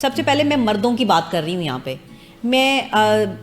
سب سے پہلے میں مردوں کی بات کر رہی ہوں یہاں پہ، میں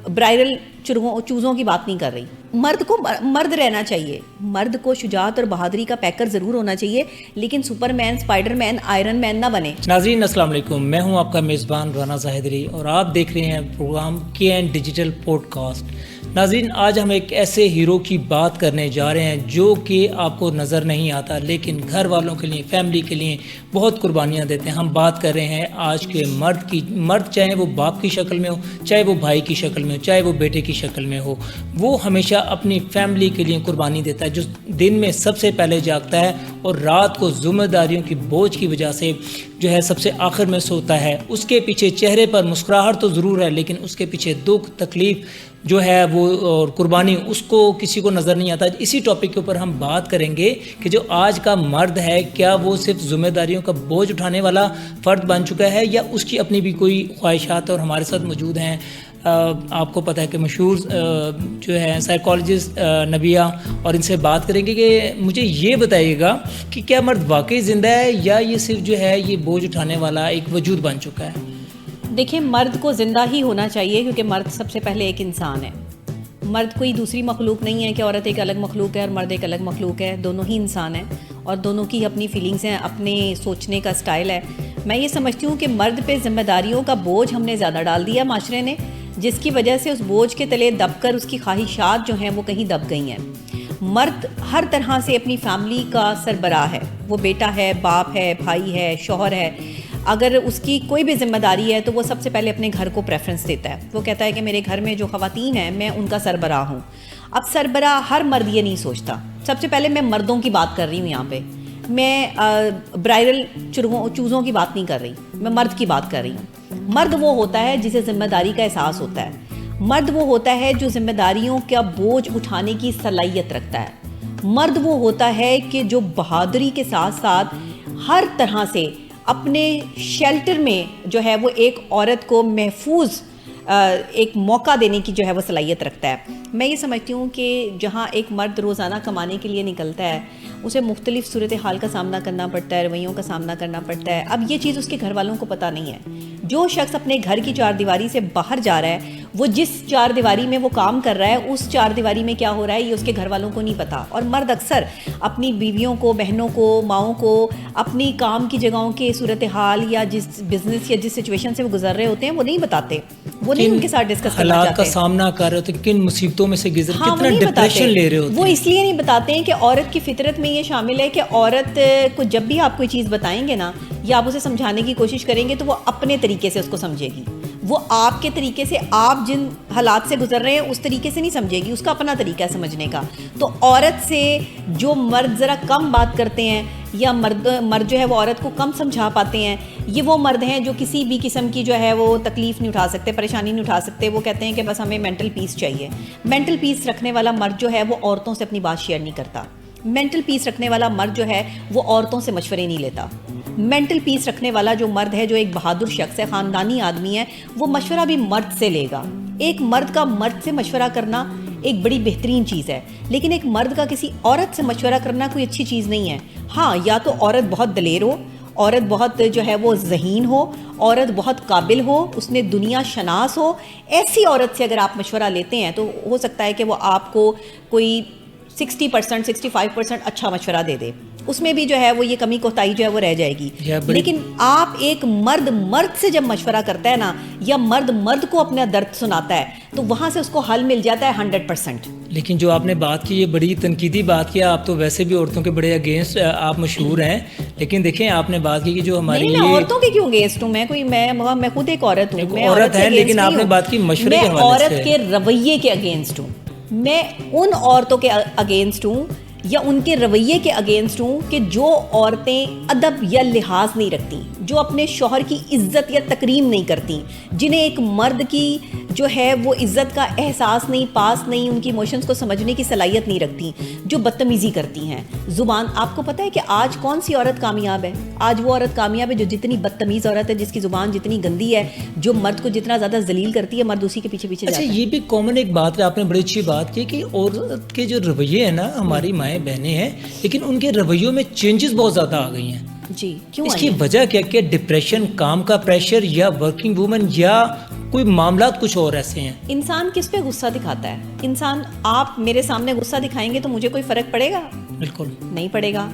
برائرل چوزوں کی بات نہیں کر رہی۔ مرد کو مرد رہنا چاہیے، مرد کو شجاعت اور بہادری کا پیکر ضرور ہونا چاہیے، لیکن سپر مین، اسپائڈر مین، آئرن مین نہ بنے۔ ناظرین السلام علیکم، میں ہوں آپ کا میزبان رانا زاہدری اور آپ دیکھ رہے ہیں program KN digital podcast. ناظرین آج ہم ایک ایسے ہیرو کی بات کرنے جا رہے ہیں جو کہ آپ کو نظر نہیں آتا لیکن گھر والوں کے لیے، فیملی کے لیے بہت قربانیاں دیتے ہیں۔ ہم بات کر رہے ہیں آج کے مرد کی۔ مرد چاہے وہ باپ کی شکل میں ہو، چاہے وہ بھائی کی شکل میں ہو، چاہے وہ بیٹے کی شکل میں ہو، وہ ہمیشہ اپنی فیملی کے لیے قربانی دیتا ہے، جو دن میں سب سے پہلے جاگتا ہے اور رات کو ذمہ داریوں کی بوجھ کی وجہ سے جو ہے سب سے آخر میں سوتا ہے۔ اس کے پیچھے چہرے پر مسکراہٹ تو ضرور ہے لیکن اس کے پیچھے دکھ، تکلیف جو ہے وہ اور قربانی اس کو کسی کو نظر نہیں آتا۔ اسی ٹاپک کے اوپر ہم بات کریں گے کہ جو آج کا مرد ہے کیا وہ صرف ذمہ داریوں کا بوجھ اٹھانے والا فرد بن چکا ہے یا اس کی اپنی بھی کوئی خواہشات؟ اور ہمارے ساتھ موجود ہیں آپ کو پتہ ہے کہ مشہور جو ہے سائیکالوجسٹ نبیہ، اور ان سے بات کریں گے کہ مجھے یہ بتائیے گا کہ کیا مرد واقعی زندہ ہے یا یہ صرف جو ہے یہ بوجھ اٹھانے والا ایک وجود بن چکا ہے؟ دیکھیں، مرد کو زندہ ہی ہونا چاہیے کیونکہ مرد سب سے پہلے ایک انسان ہے۔ مرد کوئی دوسری مخلوق نہیں ہے کہ عورت ایک الگ مخلوق ہے اور مرد ایک الگ مخلوق ہے، دونوں ہی انسان ہیں اور دونوں کی اپنی فیلنگز ہیں، اپنے سوچنے کا سٹائل ہے۔ میں یہ سمجھتی ہوں کہ مرد پہ ذمہ داریوں کا بوجھ ہم نے زیادہ ڈال دیا معاشرے نے، جس کی وجہ سے اس بوجھ کے تلے دب کر اس کی خواہشات جو ہیں وہ کہیں دب گئی ہیں۔ مرد ہر طرح سے اپنی فیملی کا سربراہ ہے، وہ بیٹا ہے، باپ ہے، بھائی ہے، شوہر ہے۔ اگر اس کی کوئی بھی ذمہ داری ہے تو وہ سب سے پہلے اپنے گھر کو پریفرنس دیتا ہے۔ وہ کہتا ہے کہ میرے گھر میں جو خواتین ہیں میں ان کا سربراہ ہوں۔ اب سربراہ ہر مرد یہ نہیں سوچتا۔ سب سے پہلے میں مردوں کی بات کر رہی ہوں یہاں پہ، میں برائرل چوزوں کی بات نہیں کر رہی، میں مرد کی بات کر رہی ہوں۔ مرد وہ ہوتا ہے جسے ذمہ داری کا احساس ہوتا ہے۔ مرد وہ ہوتا ہے جو ذمہ داریوں کا بوجھ اٹھانے کی صلاحیت رکھتا ہے۔ مرد وہ ہوتا ہے کہ جو بہادری کے ساتھ ساتھ ہر طرح سے اپنے شیلٹر میں جو ہے وہ ایک عورت کو محفوظ ایک موقع دینے کی جو ہے وہ صلاحیت رکھتا ہے۔ میں یہ سمجھتی ہوں کہ جہاں ایک مرد روزانہ کمانے کے لیے نکلتا ہے اسے مختلف صورتحال کا سامنا کرنا پڑتا ہے، رویوں کا سامنا کرنا پڑتا ہے۔ اب یہ چیز اس کے گھر والوں کو پتہ نہیں ہے۔ جو شخص اپنے گھر کی چار دیواری سے باہر جا رہا ہے، وہ جس چار دیواری میں وہ کام کر رہا ہے اس چار دیواری میں کیا ہو رہا ہے یہ اس کے گھر والوں کو نہیں پتہ۔ اور مرد اکثر اپنی بیویوں کو، بہنوں کو، ماؤں کو اپنی کام کی جگہوں کے صورتحال یا جس بزنس یا جس سچویشن سے وہ گزر رہے ہوتے ہیں وہ نہیں بتاتے، وہ نہیں ان کے ساتھ ڈسکس کرنا چاہتے، حالات کا سامنا کر رہے ہوتے ہیں، کن مصیبتوں میں سے گزر، کتنا ڈپریشن لے رہے ہوتے ہیں۔ وہ اس لیے نہیں بتاتے ہیں کہ عورت کی فطرت میں یہ شامل ہے کہ عورت کو جب بھی آپ کوئی چیز بتائیں گے نا یا آپ اسے سمجھانے کی کوشش کریں گے تو وہ اپنے طریقے سے اس کو سمجھے گی۔ وہ آپ کے طریقے سے، آپ جن حالات سے گزر رہے ہیں اس طریقے سے نہیں سمجھے گی، اس کا اپنا طریقہ ہے سمجھنے کا۔ تو عورت سے جو مرد ذرا کم بات کرتے ہیں یا مرد جو ہے وہ عورت کو کم سمجھا پاتے ہیں، یہ وہ مرد ہیں جو کسی بھی قسم کی جو ہے وہ تکلیف نہیں اٹھا سکتے، پریشانی نہیں اٹھا سکتے۔ وہ کہتے ہیں کہ بس ہمیں مینٹل پیس چاہیے۔ مینٹل پیس رکھنے والا مرد جو ہے وہ عورتوں سے اپنی بات شیئر نہیں کرتا۔ مینٹل پیس رکھنے والا مرد جو ہے وہ عورتوں سے مشورے نہیں لیتا۔ مینٹل پیس رکھنے والا جو مرد ہے، جو ایک بہادر شخص ہے، خاندانی آدمی ہے، وہ مشورہ بھی مرد سے لے گا۔ ایک مرد کا مرد سے مشورہ کرنا ایک بڑی بہترین چیز ہے، لیکن ایک مرد کا کسی عورت سے مشورہ کرنا کوئی اچھی چیز نہیں ہے۔ ہاں، یا تو عورت بہت دلیر ہو، عورت بہت جو ہے وہ ذہین ہو، عورت بہت قابل ہو، اس نے دنیا شناس ہو۔ ایسی عورت سے اگر آپ مشورہ لیتے ہیں تو ہو سکتا ہے کہ وہ آپ کو کوئی 60%، 65% اچھا مشورہ دے دے، اس میں بھی جو ہے وہ یہ کمی کوتاہی جو ہے وہ رہ جائے گی۔ لیکن آپ ایک مرد سے جب مشورہ کرتا ہے نا، یا مرد کو اپنا درد سناتا ہے تو وہاں سے اس کو حل مل جاتا ہے 100%۔ لیکن جو آپ نے بات کی یہ بڑی تنقیدی بات کیا، آپ تو ویسے بھی عورتوں کے بڑے اگینسٹ آپ مشہور ہیں، لیکن دیکھیں آپ نے بات کی کہ جو ہماری میں عورتوں کے کیوں اگینسٹ ہوں؟ میں خود ایک عورت ہوں، میں عورت ہے، لیکن آپ نے بات کی مشورے کے حوالے سے۔ میں عورت کے رویے کے اگینسٹ ہوں۔ میں ان عورتوں کے اگینسٹ ہوں یا ان کے رویے کے اگینسٹ ہوں کہ جو عورتیں ادب یا لحاظ نہیں رکھتی، جو اپنے شوہر کی عزت یا تکریم نہیں کرتی، جنہیں ایک مرد کی جو ہے وہ عزت کا احساس نہیں، پاس نہیں، ان کی ایموشنز کو سمجھنے کی صلاحیت نہیں رکھتی، جو بدتمیزی کرتی ہیں۔ زبان، آپ کو پتہ ہے کہ آج کون سی عورت کامیاب ہے؟ آج وہ عورت کامیاب ہے جو جتنی بدتمیز عورت ہے، جس کی زبان جتنی گندی ہے، جو مرد کو جتنا زیادہ ذلیل کرتی ہے، مرد اسی کے پیچھے پیچھے جاتا ہے۔ اچھا، یہ بھی کامن ایک بات ہے، آپ نے بڑی اچھی بات کی کہ عورت کے جو رویے ہیں نا، ہماری مائیں بہنیں ہیں لیکن ان کے رویوں میں چینجز بہت زیادہ آ گئی ہیں۔ جی کیوں اس کی وجہ کیا کہ ڈپریشن، کام کا پریشر، یا ورکنگ وومن، یا کوئی معاملات کچھ اور ایسے ہیں؟ انسان کس پہ غصہ دکھاتا ہے؟ انسان، آپ میرے سامنے غصہ دکھائیں گے تو مجھے کوئی فرق پڑے گا؟ بالکل نہیں پڑے گا.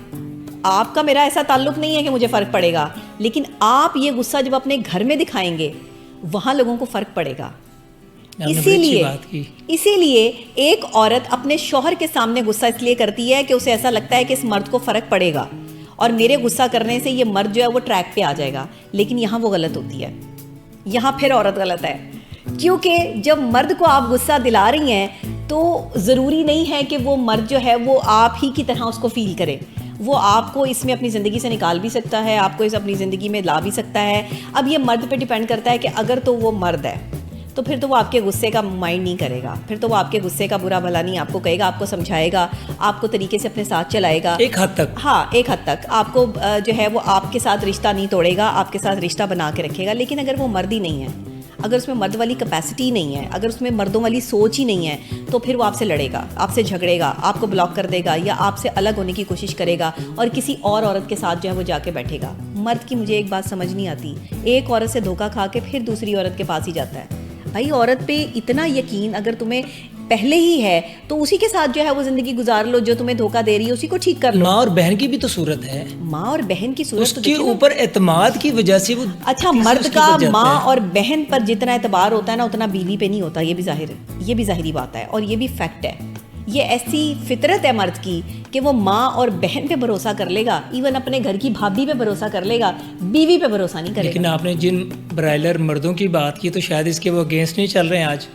آپ کا میرا ایسا تعلق نہیں ہے کہ مجھے فرق پڑے گا، لیکن آپ یہ غصہ جب اپنے گھر میں دکھائیں گے وہاں لوگوں کو فرق پڑے گا. اسی لیے ایک عورت اپنے شوہر کے سامنے غصہ اس لیے کرتی ہے کہ اسے ایسا لگتا ہے کہ اس مرد کو فرق پڑے گا اور میرے غصہ کرنے سے یہ مرد جو ہے وہ ٹریک پہ آ جائے گا. لیکن یہاں وہ غلط ہوتی ہے، یہاں پھر عورت غلط ہے. کیونکہ جب مرد کو آپ غصہ دلا رہی ہیں تو ضروری نہیں ہے کہ وہ مرد جو ہے وہ آپ ہی کی طرح اس کو فیل کرے. وہ آپ کو اس میں اپنی زندگی سے نکال بھی سکتا ہے، آپ کو اس اپنی زندگی میں لا بھی سکتا ہے. اب یہ مرد پہ ڈیپینڈ کرتا ہے کہ اگر تو وہ مرد ہے تو پھر تو وہ آپ کے غصے کا مائنڈ نہیں کرے گا، پھر تو وہ آپ کے غصے کا برا بھلا نہیں آپ کو کہے گا، آپ کو سمجھائے گا، آپ کو طریقے سے اپنے ساتھ چلائے گا ایک حد تک. ہاں ایک حد تک آپ کو جو ہے وہ آپ کے ساتھ رشتہ نہیں توڑے گا، آپ کے ساتھ رشتہ بنا کے رکھے گا. لیکن اگر وہ مرد ہی نہیں ہے، اگر اس میں مرد والی کیپیسٹی نہیں ہے، اگر اس میں مردوں والی سوچ ہی نہیں ہے، تو پھر وہ آپ سے لڑے گا، آپ سے جھگڑے گا، آپ کو بلاک کر دے گا، یا آپ سے الگ ہونے کی کوشش کرے گا اور کسی اور عورت کے ساتھ جو ہے وہ جا کے بیٹھے گا. مرد کی مجھے ایک بات سمجھ نہیں آتی، ایک عورت سے دھوکہ کھا کے پھر دوسری عورت کے پاس ہی جاتا ہے. بھائی عورت پہ اتنا یقین اگر تمہیں پہلے ہی ہے تو اسی کے ساتھ جو ہے وہ زندگی گزار لو، جو تمہیں دھوکہ دے رہی ہے اسی کو ٹھیک کر لو. ماں اور بہن کی بھی تو صورت ہے، ماں اور بہن کی صورت اس کے اوپر اعتماد کی وجہ سے وہ اچھا مرد کا ماں اور بہن پر جتنا اعتبار ہوتا ہے نا اتنا بیوی پہ نہیں ہوتا. یہ بھی ظاہر ہے، یہ بھی ظاہری بات ہے اور یہ بھی فیکٹ ہے. یہ ایسی فطرت ہے مرد کی کہ وہ ماں اور بہن پہ بھروسہ کر لے گا، ایون اپنے گھر کی بھابھی پہ بھروسہ کر لے گا، بیوی پہ بھروسہ نہیں کرے گا. لیکن آپ نے جن برائلر مردوں کی بات کی تو شاید اس کے وہ اگینسٹ نہیں چل رہے ہیں آج.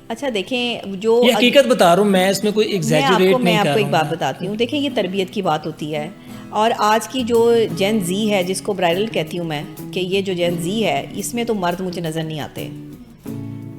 اچھا دیکھیں، جو یہ حقیقت بتا رہا ہوں میں، اس میں کوئی ایگزیجریٹ نہیں کر رہا ہوں. میں آپ کو ایک بات بتاتی ہوں، دیکھیں یہ تربیت کی بات ہوتی ہے. اور آج کی جو جین زی ہے جس کو برائڈل کہتی ہوں میں، کہ یہ جو جین زی ہے اس میں تو مرد مجھے نظر نہیں آتے.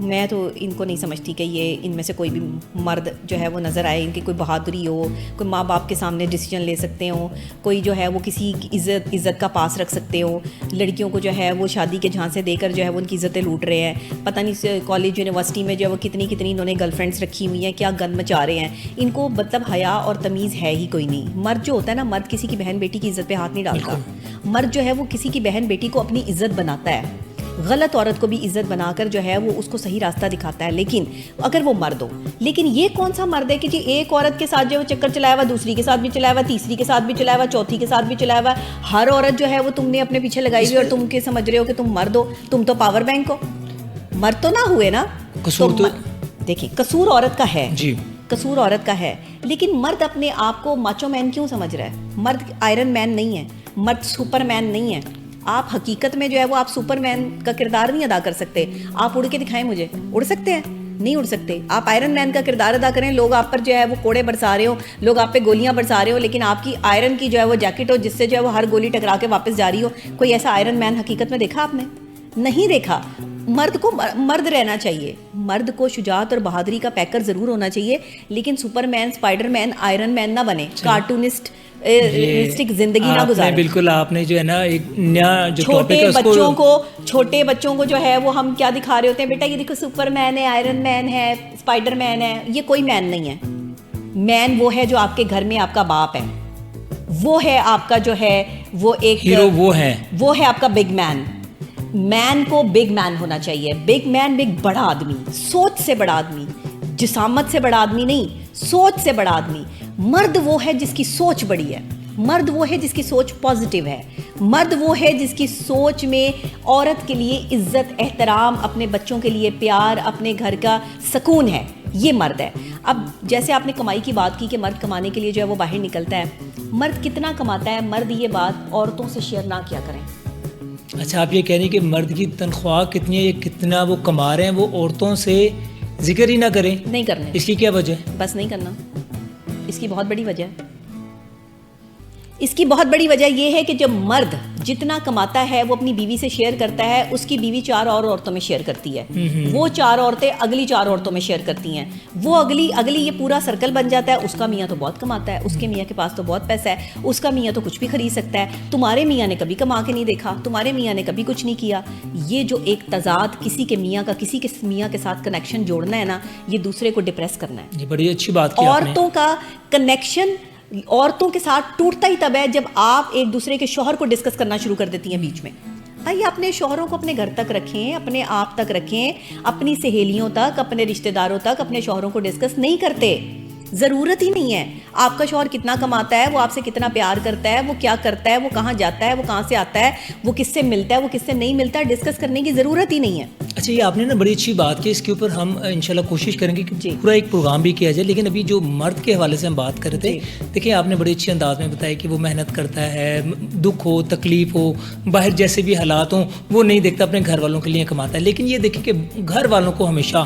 میں تو ان کو نہیں سمجھتی کہ یہ ان میں سے کوئی بھی مرد جو ہے وہ نظر آئے، ان کی کوئی بہادری ہو، کوئی ماں باپ کے سامنے ڈیسیجن لے سکتے ہوں، کوئی جو ہے وہ کسی کی عزت کا پاس رکھ سکتے ہوں. لڑکیوں کو جو ہے وہ شادی کے جھانسے دے کر جو ہے وہ ان کی عزتیں لوٹ رہے ہیں. پتہ نہیں کالج یونیورسٹی میں جو ہے وہ کتنی انہوں نے گرل فرینڈس رکھی ہوئی ہیں، کیا گند مچا رہے ہیں. ان کو مطلب حیا اور تمیز ہے ہی کوئی نہیں. مرد جو ہوتا ہے نا، مرد کسی کی بہن بیٹی کی عزت پہ ہاتھ نہیں ڈالتا. مرد جو ہے وہ کسی کی بہن بیٹی کو اپنی عزت بناتا ہے، غلط عورت کو بھی عزت بنا کر جو ہے وہ اس کو صحیح راستہ دکھاتا ہے. لیکن اگر وہ مرد ہو، لیکن یہ کون سا مرد ہے کہ جی ایک عورت کے ساتھ جو ہے وہ چکر چلایا ہوا، دوسری کے ساتھ بھی چلایا ہوا، تیسری کے ساتھ بھی چلایا ہوا، چوتھی کے ساتھ بھی چلایا ہوا. ہر عورت جو ہے وہ تم نے اپنے پیچھے لگائی ہوئی اور تم کے سمجھ رہے ہو کہ تم مرد ہو. تم تو پاور بینک ہو، مرد تو نہ ہوئے نا. قصور تو دیکھیں قصور عورت کا ہے جی، قصور عورت کا ہے. لیکن مرد اپنے آپ کو ماچو مین کیوں سمجھ رہا ہے؟ مرد آئرن مین نہیں ہے، مرد سپر مین نہیں ہے. آپ حقیقت میں جو ہے وہ آپ سپر مین کا کردار نہیں ادا کر سکتے. آپ اڑ کے دکھائیں مجھے، اڑ سکتے ہیں؟ نہیں اڑ سکتے. آپ آئرن مین کا کردار ادا کریں، لوگ آپ پر جو ہے وہ کوڑے برسا رہے ہو، لوگ آپ پہ گولیاں برسا رہے ہو، لیکن آپ کی آئرن کی جو ہے وہ جیکٹ ہو جس سے جو ہے وہ ہر گولی ٹکرا کے واپس جا رہی ہو. کوئی ایسا آئرن مین حقیقت میں دیکھا آپ نے؟ نہیں دیکھا. مرد کو مرد رہنا چاہیے، مرد کو شجاعت اور بہادری کا پیکر ضرور ہونا چاہیے، لیکن سپر مین، اسپائڈر مین، آئرن مین نہ بنے، کارٹونسٹ زندگی نہ گزارے. بالکل آپ نے جو ہے نا ایک نیا جو چھوٹے بچوں کو جو ہے وہ ہم کیا دکھا رہے ہوتے ہیں، بیٹا یہ دیکھو سپر مین ہے، آئرن مین ہے، اسپائڈر مین ہے. یہ کوئی مین نہیں ہے. مین وہ ہے جو آپ کے گھر میں آپ کا باپ ہے، وہ ہے آپ کا جو ہے وہ ایک ہیرو، وہ ہے آپ کا بگ مین. مین کو بگ مین ہونا چاہیے. بگ مین بڑا آدمی، سوچ سے بڑا آدمی، جسامت سے بڑا آدمی نہیں، سوچ سے بڑا آدمی. مرد وہ ہے جس کی سوچ بڑی ہے، مرد وہ ہے جس کی سوچ پازیٹیو ہے، مرد وہ ہے جس کی سوچ میں عورت کے لیے عزت، احترام، اپنے بچوں کے لیے پیار، اپنے گھر کا سکون ہے. یہ مرد ہے. اب جیسے آپ نے کمائی کی بات کی کہ مرد کمانے کے لیے جو ہے وہ باہر نکلتا ہے. مرد کتنا کماتا ہے، مرد یہ بات عورتوں سے شیئر نہ کیا کریں. اچھا آپ یہ کہہ رہی ہیں کہ مرد کی تنخواہ کتنی ہے، یہ کتنا وہ کما رہے ہیں، وہ عورتوں سے ذکر ہی نہ کریں؟ نہیں کرنے. اس کی کیا وجہ ہے؟ بس نہیں کرنا. اس کی بہت بڑی وجہ ہے. اس کی بہت بڑی وجہ یہ ہے کہ جب مرد جتنا کماتا ہے وہ اپنی بیوی سے شیئر کرتا ہے، اس کی بیوی 4 اور عورتوں میں شیئر کرتی ہے، وہ 4 عورتیں اگلی 4 عورتوں میں شیئر کرتی ہیں، وہ اگلی یہ پورا سرکل بن جاتا ہے. اس کا میاں تو بہت کماتا ہے، اس کے میاں کے پاس تو بہت پیسہ ہے، اس کا میاں تو کچھ بھی خرید سکتا ہے، تمہارے میاں نے کبھی کما کے نہیں دیکھا، تمہارے میاں نے کبھی کچھ نہیں کیا. یہ جو ایک تضاد کسی کے میاں کا کسی کے میاں کے ساتھ کنیکشن جوڑنا ہے نا، یہ دوسرے کو ڈپریس کرنا ہے. یہ بڑی اچھی بات کی. عورتوں کا کنیکشن عورتوں کے ساتھ ٹوٹتا ہی تب ہے جب آپ ایک دوسرے کے شوہر کو ڈسکس کرنا شروع کر دیتی ہیں بیچ میں. بھائی اپنے شوہروں کو اپنے گھر تک رکھیں, اپنے آپ تک رکھیں, اپنی سہیلیوں تک, اپنے رشتہ داروں تک اپنے شوہروں کو ڈسکس نہیں کرتے, ضرورت ہی نہیں ہے. آپ کا شوہر کتنا کماتا ہے, وہ آپ سے کتنا پیار کرتا ہے, وہ کیا کرتا ہے, وہ کہاں جاتا ہے, وہ کہاں سے آتا ہے, وہ کس سے ملتا ہے, وہ کس سے نہیں ملتا ہے, ڈسکس کرنے کی ضرورت ہی نہیں ہے. اچھا, یہ آپ نے نا بڑی اچھی بات کی, اس کے اوپر ہم انشاءاللہ کوشش کریں گے کہ پورا ایک پروگرام بھی کیا جائے. لیکن ابھی جو مرد کے حوالے سے ہم بات کر رہے تھے, دیکھیں آپ نے بڑے اچھے انداز میں بتایا کہ وہ محنت کرتا ہے, دکھ ہو تکلیف ہو, باہر جیسے بھی حالات ہوں وہ نہیں دیکھتا, اپنے گھر والوں کے لیے کماتا ہے. لیکن یہ دیکھیں کہ گھر والوں کو ہمیشہ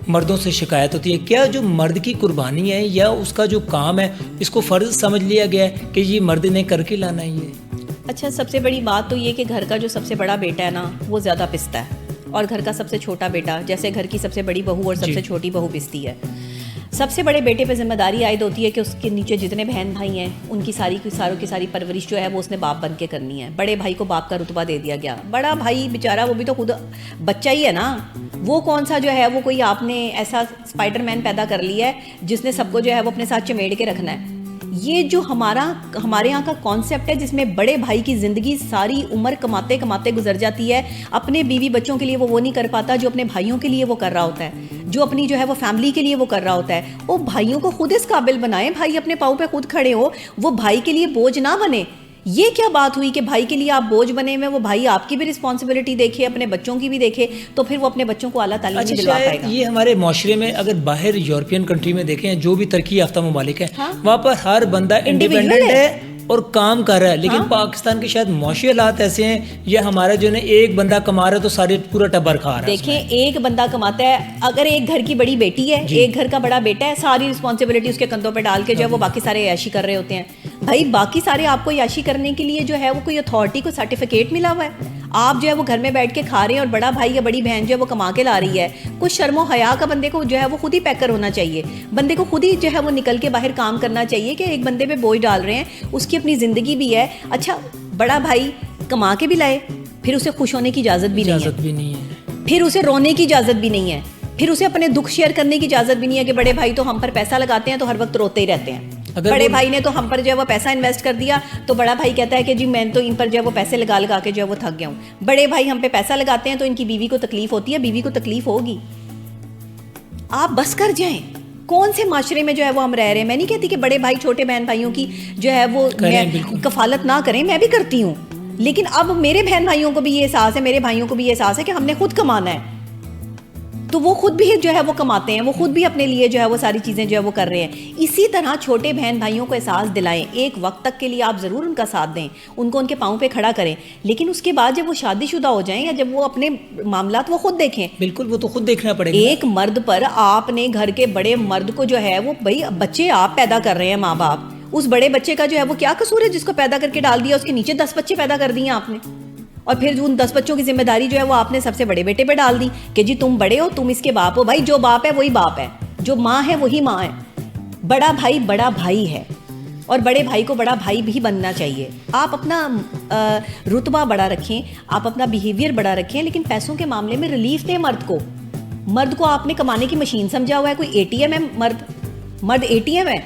مردوں سے شکایت ہوتی ہے. کیا جو مرد کی قربانی ہے یا اس کا جو کام ہے اس کو فرض سمجھ لیا گیا ہے کہ یہ مرد نے کر کے لانا ہے یہ؟ اچھا, سب سے بڑی بات تو یہ کہ گھر کا جو سب سے بڑا بیٹا ہے نا وہ زیادہ پستا ہے, اور گھر کا سب سے چھوٹا بیٹا, جیسے گھر کی سب سے بڑی بہو اور سب سے چھوٹی بہو پستی ہے. سب سے بڑے بیٹے پہ ذمہ داری عائد ہوتی ہے کہ اس کے نیچے جتنے بہن بھائی ہیں ان کی ساروں کی ساری پرورش جو ہے وہ اس نے باپ بن کے کرنی ہے. بڑے بھائی کو باپ کا رتبہ دے دیا گیا. بڑا بھائی بیچارہ وہ بھی تو خود بچہ ہی ہے نا, وہ کون سا جو ہے وہ کوئی آپ نے ایسا اسپائڈر مین پیدا کر لیا ہے جس نے سب کو جو ہے وہ اپنے ساتھ چمیڑ کے رکھنا ہے. یہ جو ہمارے یہاں کا کانسیپٹ ہے جس میں بڑے بھائی کی زندگی ساری عمر کماتے کماتے گزر جاتی ہے, اپنے بیوی بچوں کے لیے وہ نہیں کر پاتا جو اپنے بھائیوں کے لیے وہ کر رہا ہوتا ہے, جو اپنی جو ہے وہ فیملی کے لیے وہ کر رہا ہوتا ہے. وہ بھائیوں کو خود اس قابل بنائیں, بھائی اپنے پاؤں پہ خود کھڑے ہو, وہ بھائی کے لیے بوجھ نہ بنے. یہ کیا بات ہوئی کہ بھائی کے لیے آپ بوجھ بنے ہوئے, وہ بھائی آپ کی بھی رسپانسبلٹی دیکھے, اپنے بچوں کی بھی دیکھے, تو پھر وہ اپنے بچوں کو اعلیٰ تعلیم نہیں دلوا پائے گا. یہ ہمارے معاشرے میں اگر باہر یورپین کنٹری میں دیکھیں, جو بھی ترقی یافتہ ممالک ہیں, وہاں پر ہر بندہ انڈیپینڈنٹ ہے اور کام کر رہا ہے. لیکن پاکستان کے شاید معاشی حالات ایسے ہیں, یا ہمارا جو ہے ایک بندہ کما رہا ہے تو سارے پورا ٹبر کھا رہا ہے. دیکھیں ایک بندہ کماتا ہے, اگر ایک گھر کی بڑی بیٹی ہے, ایک گھر کا بڑا بیٹا ہے, ساری رسپانسبلٹی اس کے کندھوں پہ ڈال کے جو ہے وہ باقی سارے عیاشی کر رہے ہوتے ہیں. بھائی باقی سارے آپ کو عیاشی کرنے کے لیے جو ہے وہ کوئی اتھارٹی کو سرٹیفکیٹ ملا ہوا ہے, آپ جو ہے وہ گھر میں بیٹھ کے کھا رہے ہیں اور بڑا بھائی یا بڑی بہن جو ہے وہ کما کے لا رہی ہے. کچھ شرم و حیا کا بندے کو جو ہے وہ خود ہی پیکر ہونا چاہیے, بندے کو خود ہی جو ہے وہ نکل کے باہر کام کرنا چاہیے کہ ایک بندے پہ بوجھ ڈال رہے ہیں, اس کی اپنی زندگی بھی ہے. اچھا بڑا بھائی کما کے بھی لائے, پھر اسے خوش ہونے کی اجازت بھی نہیں ہے, پھر اسے رونے کی اجازت بھی نہیں ہے, پھر اسے اپنے دکھ شیئر کرنے کی اجازت بھی نہیں ہے کہ بڑے بھائی تو ہم پر پیسہ لگاتے ہیں تو ہر وقت روتے ہی رہتے ہیں. بڑے بھائی نے تو ہم پر جو ہے وہ پیسہ انویسٹ کر دیا تو بڑا بھائی کہتا ہے کہ جی میں تو ان پر جو ہے وہ پیسے لگا کے جو ہے وہ تھک گیا ہوں. بڑے بھائی ہم پہ پیسہ لگاتے ہیں تو ان کی بیوی کو تکلیف ہوتی ہے, بیوی کو تکلیف ہوگی. آپ بس کر جائیں, کون سے معاشرے میں جو ہے وہ ہم رہ رہے ہیں. میں نہیں کہتی کہ بڑے بھائی چھوٹے بہن بھائیوں کی جو ہے وہ کفالت نہ کریں, میں بھی کرتی ہوں, لیکن اب میرے بہن بھائیوں کو بھی یہ احساس ہے, میرے بھائیوں کو بھی یہ احساس ہے کہ ہم نے خود کمانا ہے, تو وہ خود بھی جو ہے وہ کماتے ہیں, وہ خود بھی اپنے لیے جو ہے وہ ساری چیزیں جو ہے وہ کر رہے ہیں. اسی طرح چھوٹے بہن بھائیوں کو احساس دلائیں, ایک وقت تک کے لیے آپ ضرور ان کا ساتھ دیں, ان کو ان کے پاؤں پہ کھڑا کریں, لیکن اس کے بعد جب وہ شادی شدہ ہو جائیں یا جب وہ اپنے معاملات وہ خود دیکھیں. بالکل, وہ تو خود دیکھنا پڑے گا. ایک مرد پر آپ نے گھر کے بڑے مرد کو جو ہے وہ, بھائی بچے آپ پیدا کر رہے ہیں ماں باپ, اس بڑے بچے کا جو ہے وہ کیا قصور ہے جس کو پیدا کر کے ڈال دیا, اس کے نیچے 10 بچے پیدا کر دیے آپ نے, اور پھر ان 10 بچوں کی ذمہ داری جو ہے وہ آپ نے سب سے بڑے بیٹے پہ ڈال دی کہ جی تم بڑے ہو, تم اس کے باپ ہو. بھائی جو باپ ہے وہی باپ ہے, جو ماں ہے وہی ماں ہے. بڑا بھائی ہے, اور بڑے بھائی کو بڑا بھائی بھی بننا چاہیے. آپ اپنا رتبہ بڑا رکھیں, آپ اپنا بیہیویئر بڑا رکھیں, لیکن پیسوں کے معاملے میں ریلیف دیں مرد کو آپ نے کمانے کی مشین سمجھا ہوا ہے, کوئی اے ٹی ایم ہے مرد اے ٹی ایم ہے.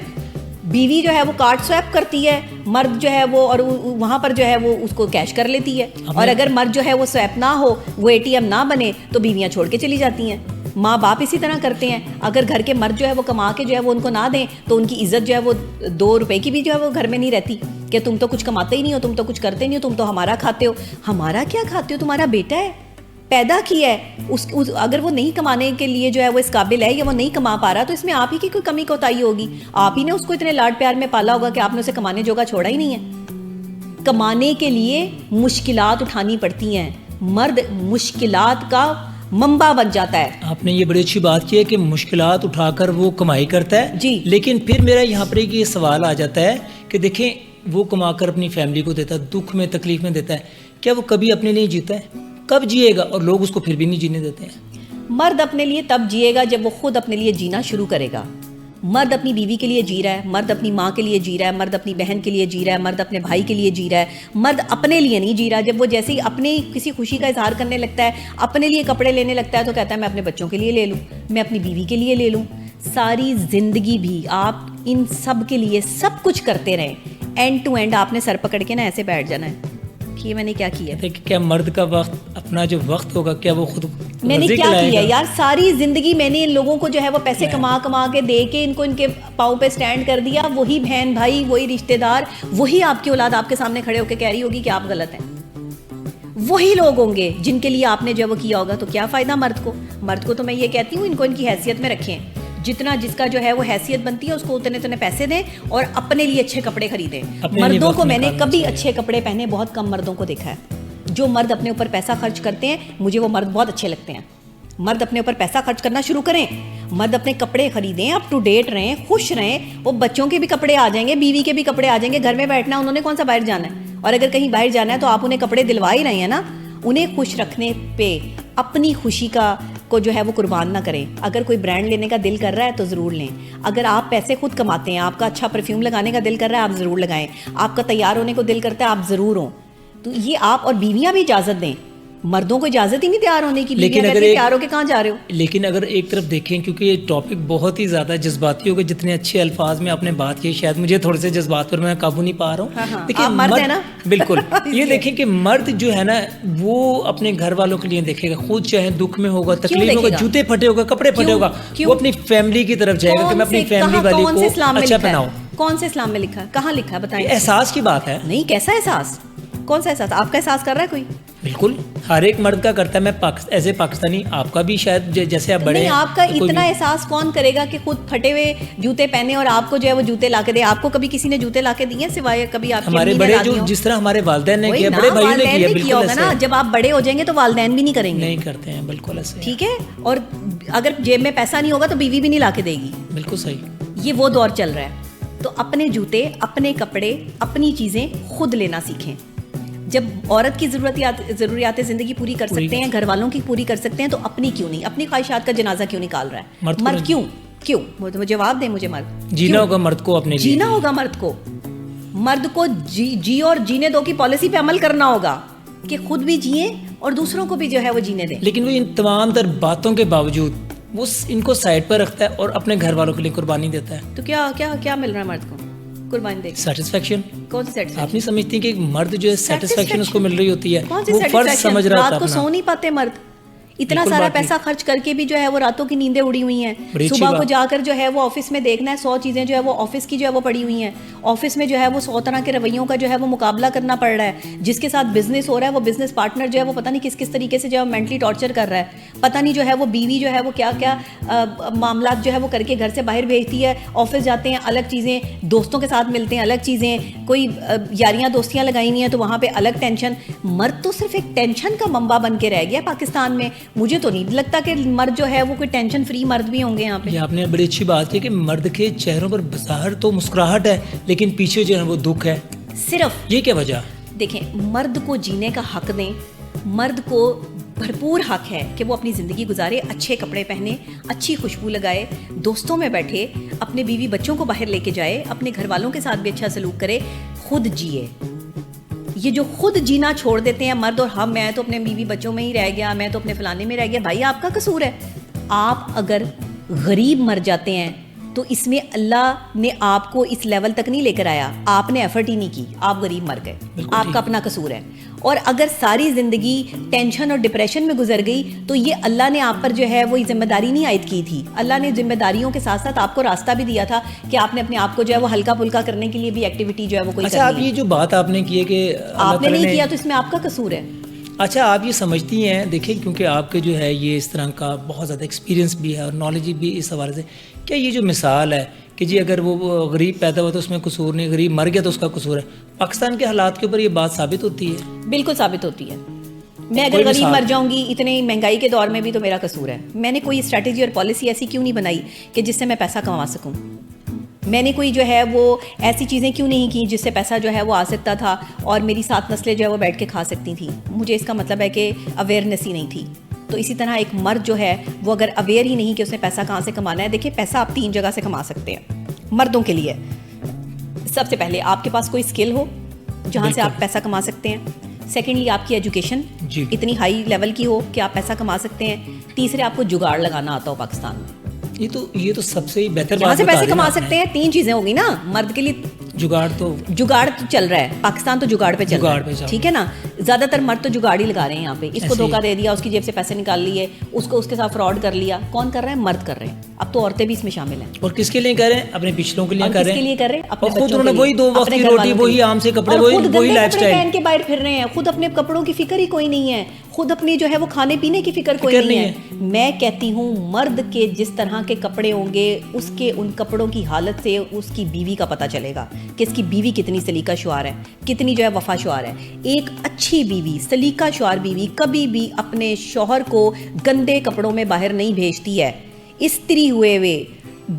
بیوی جو ہے وہ کارڈ سویپ کرتی ہے, مرد جو ہے وہ اور وہاں پر جو ہے وہ اس کو کیش کر لیتی ہے. اور اگر مرد جو ہے وہ سویپ نہ ہو, وہ اے ٹی ایم نہ بنے, تو بیویاں چھوڑ کے چلی جاتی ہیں. ماں باپ اسی طرح کرتے ہیں. اگر گھر کے مرد جو ہے وہ کما کے جو ہے وہ ان کو نہ دیں تو ان کی عزت جو ہے وہ 2 روپے کی بھی جو ہے وہ گھر میں نہیں رہتی کہ تم تو کچھ کماتے ہی نہیں ہو, تم تو کچھ کرتے نہیں ہو, تم تو ہمارا کھاتے ہو. ہمارا کیا کھاتے ہو, تمہارا بیٹا ہے, پیدا کیا ہے. اگر وہ نہیں کمانے کے لیے جو ہے وہ اس قابل ہے یا وہ نہیں کما پا رہا, تو اس میں آپ ہی کی کوئی کمی کوتاہی ہوگی. آپ ہی نے اس کو اتنے لاڈ پیار میں پالا ہوگا کہ آپ نے اسے کمانے جوگا چھوڑا ہی نہیں ہے. کمانے کے لیے مشکلات اٹھانی پڑتی ہیں, مرد مشکلات کا منبع بن جاتا ہے. آپ نے یہ بڑی اچھی بات کی ہے کہ مشکلات اٹھا کر وہ کمائی کرتا ہے جی. لیکن پھر میرا یہاں پر ایک یہ سوال آ جاتا ہے کہ دیکھیں وہ کما کر اپنی فیملی کو دیتا ہے, دکھ میں تکلیف میں دیتا ہے, کیا وہ کبھی اپنے لیے جیتا ہے؟ کب جیے گا؟ اور لوگ اس کو پھر بھی نہیں جینے دیتے ہیں. مرد اپنے لیے تب جیے گا جب وہ خود اپنے لیے جینا شروع کرے گا. مرد اپنی بیوی کے لیے جی رہا ہے, مرد اپنی ماں کے لیے جی رہا ہے, مرد اپنی بہن کے لیے جی رہا ہے, مرد اپنے بھائی کے لیے جی رہا ہے. مرد اپنے لیے نہیں جی رہا. جب وہ جیسے ہی اپنی کسی خوشی کا اظہار کرنے لگتا ہے, اپنے لیے کپڑے لینے لگتا ہے, تو کہتا ہے میں اپنے بچوں کے لیے لے لوں, میں اپنی بیوی کے لیے لے لوں. ساری زندگی بھی آپ ان سب کے لیے سب کچھ کرتے رہیں, اینڈ ٹو اینڈ آپ نے سر پکڑ کے نا ایسے بیٹھ جانا ہے کہ میں نے کیا کیا ہے. کیا مرد کا وقت, اپنا جو وقت ہوگا, کیا وہ خود میں نے کیا کیا یار, ساری زندگی میں نے ان لوگوں کو جو ہے وہ پیسے کما کے دے کے ان کو ان کے پاؤں پہ سٹینڈ کر دیا. وہی بہن بھائی, وہی رشتے دار, وہی آپ کی اولاد آپ کے سامنے کھڑے ہو کے کہہ رہی ہوگی کہ آپ غلط ہیں. وہی لوگ ہوں گے جن کے لیے آپ نے جو وہ کیا ہوگا. تو کیا فائدہ مرد کو تو میں یہ کہتی ہوں ان کو ان کی حیثیت میں رکھیں, جتنا جس کا جو ہے وہ حیثیت بنتی ہے اس کو اتنے پیسے دیں اور اپنے لیے اچھے کپڑے خریدیں. مردوں کو میں نے کبھی اچھے کپڑے پہنے بہت کم مردوں کو دیکھا ہے. جو مرد اپنے اوپر پیسہ خرچ کرتے ہیں مجھے وہ مرد بہت اچھے لگتے ہیں. مرد اپنے اوپر پیسہ خرچ کرنا شروع کریں, مرد اپنے کپڑے خریدیں, اپ ٹو ڈیٹ رہیں, خوش رہیں. وہ بچوں کے بھی کپڑے آ جائیں گے, بیوی کے بھی کپڑے آ جائیں گے, گھر میں بیٹھنا انہوں نے کون سا باہر جانا ہے. اور اگر کہیں باہر جانا ہے تو آپ انہیں کپڑے دلوا ہی رہے ہیں نا. انہیں خوش رکھنے پہ اپنی خوشی کو جو ہے وہ قربان نہ کریں. اگر کوئی برانڈ لینے کا دل کر رہا ہے تو ضرور لیں. اگر آپ پیسے خود کماتے ہیں, آپ کا اچھا پرفیوم لگانے کا دل کر رہا ہے آپ ضرور لگائیں. آپ کا تیار ہونے کو دل کرتا ہے آپ ضرور ہوں. تو یہ آپ اور بیویاں بھی اجازت دیں. مردوں کو اجازت ہی نہیں تیار ہونے کی. لیکن اگر تیار ہو کے کہاں جا رہے ہو. لیکن اگر ایک طرف دیکھیں, کیونکہ یہ ٹاپک بہت ہی زیادہ جذباتی ہوگا, جتنے اچھے الفاظ میں آپ نے بات کی, شاید مجھے تھوڑے سے جذبات پر میں قابو نہیں پا رہا ہوں. دیکھیں مرد ہے نا, بالکل یہ دیکھیں کہ مرد جو ہے نا وہ اپنے گھر والوں کے لیے دیکھے گا, خود چاہے دکھ میں ہوگا, تکلیف ہوگا, جوتے پھٹے ہوگا, کپڑے پھٹے ہوگا, وہ اپنی فیملی کی طرف جائے گا کہ میں اپنی فیملی والی کو اچھا پہناؤں. کون سے اسلام میں لکھا ہے, کہاں لکھا ہے بتائیں. احساس کی بات ہے. نہیں, کیسا احساس, کون سا احساس آپ کا احساس کر رہا ہے کوئی. بالکل ہر ایک مرد کا کرتا ہے. میں ایز اے پاکستانی, آپ کا بھی شاید جیسے آپ بڑے, آپ کا اتنا احساس کون کرے گا کہ خود پھٹے ہوئے جوتے پہنے اور آپ کو جو ہے وہ جوتے لا کے دے. آپ کو کبھی کسی نے جوتے لا کے دیے سوائے کبھی آپ ہمارے بڑے جو جس طرح ہمارے والدین نے کیا, بڑے بھائیوں نے کیا, بالکل ہوگا نا. جب آپ بڑے ہو جائیں گے تو والدین بھی نہیں کریں گے. نہیں کرتے ہیں, بالکل ایسے. ٹھیک ہے, اور اگر جیب میں پیسہ نہیں ہوگا تو بیوی بھی نہیں لا کے دے گی. بالکل صحیح. یہ وہ دور چل رہا ہے. تو اپنے جوتے, اپنے کپڑے, اپنی چیزیں خود لینا سیکھیں. جب عورت کی ضروریات زندگی پوری کر سکتے ہیں, گھر والوں کی پوری کر سکتے ہیں, تو اپنی کیوں نہیں, اپنی خواہشات کا جنازہ کیوں نکال رہا ہے مرد. کیوں جواب دیں مجھے. مرد جینا ہوگا, مرد کو اپنے لیے جینا ہوگا. مرد کو جی اور جینے دو کی پالیسی پہ عمل کرنا ہوگا کہ خود بھی جئیں اور دوسروں کو بھی جو ہے وہ جینے دیں. لیکن وہ ان تمام تر باتوں کے باوجود وہ ان کو سائڈ پر رکھتا ہے اور اپنے گھر والوں کے لیے قربانی دیتا ہے. تو کیا مل رہا ہے مرد کو قربانی دے؟ سیٹسفیکشن. کون سی سیٹسفیکشن؟ آپ نہیں سمجھتی کہ مرد جو ہے سیٹسفیکشن اس کو مل رہی ہوتی ہے, وہ فرض سمجھ رہا ہے. رات کو سو نہیں پاتے مرد, اتنا سارا پیسہ خرچ کر کے بھی جو ہے وہ راتوں کی نیندیں اڑی ہوئی ہیں. صبح کو جا کر جو ہے وہ آفس میں دیکھنا ہے 100 چیزیں جو ہے وہ آفس کی جو ہے وہ پڑی ہوئی ہیں. آفس میں جو ہے وہ 100 طرح کے رویوں کا جو ہے وہ مقابلہ کرنا پڑ رہا ہے. جس کے ساتھ بزنس ہو رہا ہے وہ بزنس پارٹنر جو ہے وہ پتہ نہیں کس طریقے سے جو ہے مینٹلی ٹارچر کر رہا ہے. پتہ نہیں جو ہے وہ بیوی جو ہے وہ کیا معاملات جو ہے وہ کر کے گھر سے باہر بھیجتی ہے. آفس جاتے ہیں الگ چیزیں, دوستوں کے ساتھ ملتے ہیں الگ چیزیں, کوئی یاریاں دوستیاں لگائی ہوئی ہیں تو وہاں پہ الگ ٹینشن. مرد تو صرف ایک ٹینشن کا منبع بن کے رہ گیا پاکستان میں. مجھے تو نہیں لگتا کہ مرد جو ہے وہ کوئی ٹینشن فری مرد بھی ہوں گے یہاں پہ. یہ آپ نے بڑی اچھی بات کی کہ مرد کے چہروں پر بظاہر تو مسکراہٹ ہے لیکن پیچھے جو ہے وہ دکھ ہے. صرف یہ کیا وجہ؟ دیکھیں, مرد کو جینے کا حق دیں. مرد کو بھرپور حق ہے کہ وہ اپنی زندگی گزارے, اچھے کپڑے پہنے, اچھی خوشبو لگائے, دوستوں میں بیٹھے, اپنے بیوی بچوں کو باہر لے کے جائے, اپنے گھر والوں کے ساتھ بھی اچھا سلوک کرے, خود جیے. یہ جو خود جینا چھوڑ دیتے ہیں مرد, اور میں تو اپنے بیوی بچوں میں ہی رہ گیا, میں تو اپنے فلانے میں رہ گیا. بھائی آپ کا قصور ہے. آپ اگر غریب مر جاتے ہیں تو اس میں اللہ نے آپ کو اس لیول تک نہیں لے کر آیا, آپ نے ایفرٹ ہی نہیں کی, آپ غریب مر گئے, آپ کا اپنا قصور ہے. اور اگر ساری زندگی ٹینشن اور ڈپریشن میں گزر گئی تو یہ اللہ نے آپ پر جو ہے وہ ذمہ داری نہیں عائد کی تھی. اللہ نے ذمہ داریوں کے ساتھ ساتھ آپ کو راستہ بھی دیا تھا کہ آپ نے اپنے آپ کو جو ہے وہ ہلکا پھلکا کرنے کے لیے بھی ایکٹیویٹی جو ہے وہ کوئی کرنی ہے. اچھا, آپ یہ جو بات آپ نے کی ہے کہ آپ نے نہیں کیا تو اس میں آپ کا قصور ہے. اچھا, آپ یہ سمجھتی ہیں, دیکھیں کیونکہ آپ کے جو ہے یہ اس طرح کا بہت زیادہ ایکسپیرینس بھی ہے اور نالج بھی اس حوالے سے, کیا یہ جو مثال ہے کہ جی اگر وہ غریب پیدا ہوا تو اس میں قصور نہیں, غریب مر گیا تو اس کا قصور ہے, پاکستان کے حالات کے اوپر یہ بات ثابت ہوتی ہے؟ بالکل ثابت ہوتی ہے. میں اگر غریب مر جاؤں گی اتنے مہنگائی کے دور میں بھی تو میرا قصور ہے. میں نے کوئی اسٹریٹجی اور پالیسی ایسی کیوں نہیں بنائی کہ جس سے میں پیسہ کما سکوں. میں نے کوئی جو ہے وہ ایسی چیزیں کیوں نہیں کی جس سے پیسہ جو ہے وہ آ سکتا تھا اور میری 7 نسلیں جو ہے وہ بیٹھ کے کھا سکتی تھیں. مجھے اس کا مطلب ہے کہ اویئرنیس ہی نہیں تھی. تو اسی طرح ایک مرد جو ہے وہ اگر اویئر ہی نہیں کہ اس نے پیسہ کہاں سے کمانا ہے. دیکھیں, پیسہ آپ 3 جگہ سے کما سکتے ہیں مردوں کے لیے. سب سے پہلے آپ کے پاس کوئی اسکل ہو جہاں سے آپ پیسہ کما سکتے ہیں. سیکنڈلی آپ کی ایجوکیشن اتنی ہائی لیول کی ہو کہ آپ پیسہ کما سکتے ہیں. تیسرے آپ کو جگاڑ لگانا آتا ہو پاکستان میں. یہ تو سب سے بہتر یہاں بات سے بتا پیسے دی نا کما آپ نے۔ سکتے ہیں. 3 چیزیں ہوگی نا مرد کے لیے. جگاڑ تو چل رہا ہے پاکستان، تو جگاڑ پہ چل رہا ہے، ٹھیک ہے نا. زیادہ تر مرد تو جگاڑ ہی لگا رہے ہیں یہاں پہ. اس کو دھوکہ دے دیا، اس کی جیب سے پیسے نکال لیے، اس کو اس کے ساتھ فراڈ کر لیا. کون کر رہا ہے؟ مرد کر رہے ہیں. اب تو عورتیں بھی اس میں شامل ہیں. اور کس کے لیے کر رہے ہیں؟ اپنے پچھلوں کے لیے کر رہے ہیں. کس کے لیے کر رہے ہیں؟ اپنے خود بچوں انہوں نے کے وہی لیے، 2 وقت اپنے کی گھر روٹی، والوں کے وہی لیے. عام سے کپڑے، اور خود وہی گندے لائف کپڑے سٹائل پہن کے باہر پھر رہے ہیں. خود اپنے کپڑوں کی فکر ہی کوئی نہیں ہے، خود اپنی جو ہے وہ کھانے پینے کی فکر کوئی نہیں ہے. میں کہتی ہوں مرد کے جس طرح کے کپڑے ہوں گے، اس کے ان کپڑوں کی حالت سے اس کی بیوی کا پتہ چلے گا کہ اس کی بیوی کتنی سلیقہ شعار ہے، کتنی جو ہے وفا شعار ہے. ایک اچھی بیوی، سلیقہ شعار بیوی کبھی بھی اپنے شوہر کو گندے کپڑوں میں باہر نہیں بھیجتی ہے. استری ہوئے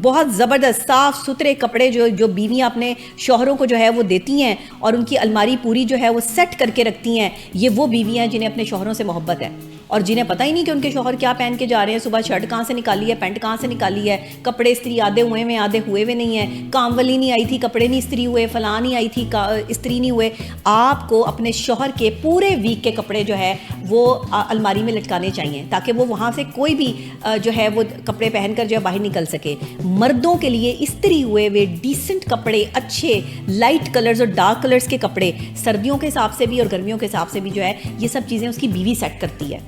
بہت زبردست صاف ستھرے کپڑے جو بیویاں اپنے شوہروں کو جو ہے وہ دیتی ہیں اور ان کی الماری پوری جو ہے وہ سیٹ کر کے رکھتی ہیں، یہ وہ بیویاں ہیں جنہیں اپنے شوہروں سے محبت ہے اور جنہیں پتہ ہی نہیں کہ ان کے شوہر کیا پہن کے جا رہے ہیں. صبح شرٹ کہاں سے نکالی ہے، پینٹ کہاں سے نکالی ہے، کپڑے استری آدھے ہوئے ہوئے آدھے ہوئے ہوئے نہیں ہیں، کام والی نہیں آئی تھی کپڑے نہیں استری ہوئے، فلاں نہیں آئی تھی استری نہیں ہوئے. آپ کو اپنے شوہر کے پورے ویک کے کپڑے جو ہے وہ الماری میں لٹکانے چاہیے تاکہ وہ وہاں سے کوئی بھی جو ہے وہ کپڑے پہن کر جو ہے باہر نکل سکے. مردوں کے لیے استری ہوئے ڈیسنٹ کپڑے، اچھے لائٹ کلرز اور ڈارک کلرز کے کپڑے، سردیوں کے حساب سے بھی اور گرمیوں کے حساب سے بھی جو ہے یہ سب چیزیں اس کی بیوی سیٹ کرتی ہے.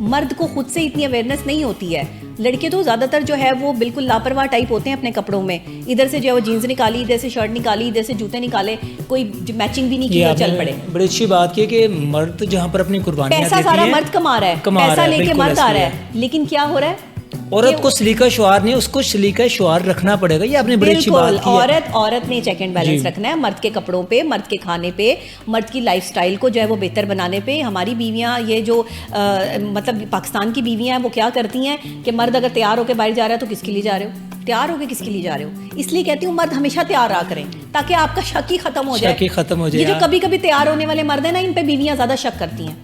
مرد کو خود سے اتنی اویئرنیس نہیں ہوتی ہے. لڑکے تو زیادہ تر جو ہے وہ بالکل لاپرواہ ٹائپ ہوتے ہیں اپنے کپڑوں میں. ادھر سے جو ہے وہ جینز نکالی، ادھر سے شرٹ نکالی، ادھر سے جوتے نکالے، کوئی میچنگ بھی نہیں کی اور چل پڑے. بڑی اچھی بات کی کہ مرد جہاں پر اپنی قربانیاں دیتی ہیں، پیسہ سارا مرد کما رہا ہے، پیسہ لے کے مرد آ رہا ہے، لیکن کیا ہو رہا ہے؟ عورت کو سلیقہ شعار نہیں، اس کو سلیقہ شعار رکھنا پڑے گا. یہ آپ نے بڑی اچھی بات کی ہے. عورت نے چیک اینڈ بیلنس رکھنا ہے مرد کے کپڑوں پہ، مرد کے کھانے پہ، مرد کی لائف سٹائل کو جو ہے وہ بہتر بنانے پہ. ہماری بیویاں یہ جو مطلب پاکستان کی بیویاں ہیں وہ کیا کرتی ہیں کہ مرد اگر تیار ہو کے باہر جا رہا ہے تو کس کے لیے جا رہے ہو؟ تیار ہو کے کس کے لیے جا رہے ہو؟ اس لیے کہتی ہوں مرد ہمیشہ تیار رہا کریں تاکہ آپ کا شک ہی ختم ہو جائے. یہ جو کبھی کبھی تیار ہونے والے مرد ہیں نا، ان پہ بیویاں زیادہ شک کرتی ہیں.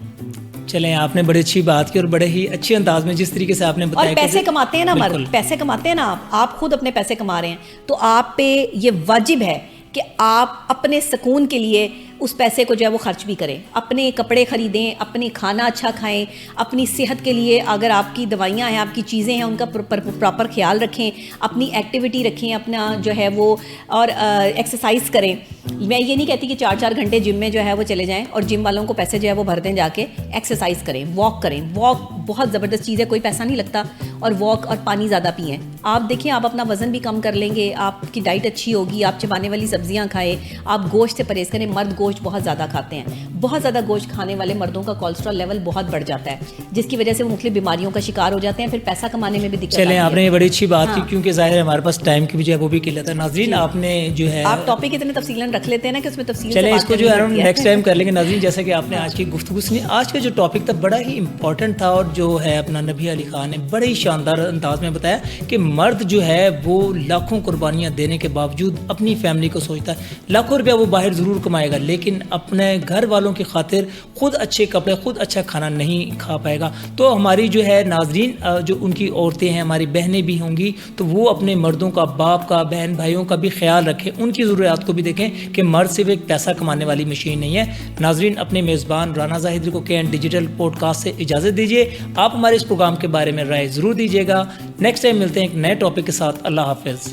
چلیں، آپ نے بڑی اچھی بات کی اور بڑے ہی اچھے انداز میں جس طریقے سے آپ نے بتایا. اور پیسے کماتے ہیں نا مرد، پیسے کماتے ہیں نا، آپ خود اپنے پیسے کما رہے ہیں تو آپ پہ یہ واجب ہے کہ آپ اپنے سکون کے لیے اس پیسے کو جو ہے وہ خرچ بھی کریں. اپنے کپڑے خریدیں، اپنی کھانا اچھا کھائیں، اپنی صحت کے لیے اگر آپ کی دوائیاں ہیں، آپ کی چیزیں ہیں، ان کا پراپر خیال رکھیں، اپنی ایکٹیویٹی رکھیں، اپنا جو ہے وہ اور ایکسرسائز کریں. میں یہ نہیں کہتی کہ 4 گھنٹے جم میں جو ہے وہ چلے جائیں، اور جم والوں کو پیسے جو ہے وہ بھر دیں جا کے. ایکسرسائز کریں، واک کریں. واک بہت زبردست چیز ہے، کوئی پیسہ نہیں لگتا. اور واک اور پانی زیادہ پئیں. آپ دیکھیں آپ اپنا وزن بھی کم کر لیں گے، آپ کی ڈائٹ اچھی ہوگی، آپ چبانے والی سبزیاں کھائیں، آپ گوشت سے پرہیز کریں. مرد گوشت بہت زیادہ کھاتے ہیں. بہت زیادہ گوشت کھانے والے مردوں کا کولیسٹرول لیول بہت بڑھ جاتا ہے، جس کی وجہ سے وہ مختلف بیماریوں کا شکار ہو جاتے ہیں، پھر پیسہ کمانے میں بھی دقت آتی ہے. چلیں، آپ نے یہ بڑی اچھی بات کی کیونکہ ظاہر ہے ہمارے پاس ٹائم کی بھی جو ہے وہ بھی قلت ہے. ناظرین، آپ نے جو ہے آپ ٹاپک اتنے تفصیلاً رکھ لیتے ہیں نا کہ اس میں تفصیل چلیں اس کو جو ہے ہم نیکسٹ ٹائم کر لیں گے. ناظرین، جیسا کہ آپ نے آج کی گفتگو سنی، آج کا جو ٹاپک تھا بڑا ہی امپورٹنٹ تھا اور جو ہے اپنا نبی علی خان نے بڑے ہی شاندار انداز میں بتایا کہ مرد جو ہے وہ لاکھوں قربانیاں دینے کے باوجود اپنی فیملی کو سوچتا ہے. لاکھوں روپیہ وہ باہر ضرور کمائے گا لیکن اپنے گھر والوں کی خاطر خود اچھے کپڑے، خود اچھا کھانا نہیں کھا پائے گا. تو ہماری جو ہے ناظرین، جو ان کی عورتیں ہیں، ہماری بہنیں بھی ہوں گی، تو وہ اپنے مردوں کا، باپ کا، بہن بھائیوں کا بھی خیال رکھیں، ان کی ضروریات کو بھی دیکھیں کہ مرد صرف ایک پیسہ کمانے والی مشین نہیں ہے. ناظرین، اپنے میزبان رانا زاہدری کو KN ڈیجیٹل پوڈ کاسٹ سے اجازت دیجیے. آپ ہمارے اس پروگرام کے بارے میں رائے ضرور دیجیے گا. نیکسٹ ٹائم ملتے ہیں ایک نئے ٹاپک کے ساتھ. اللہ حافظ.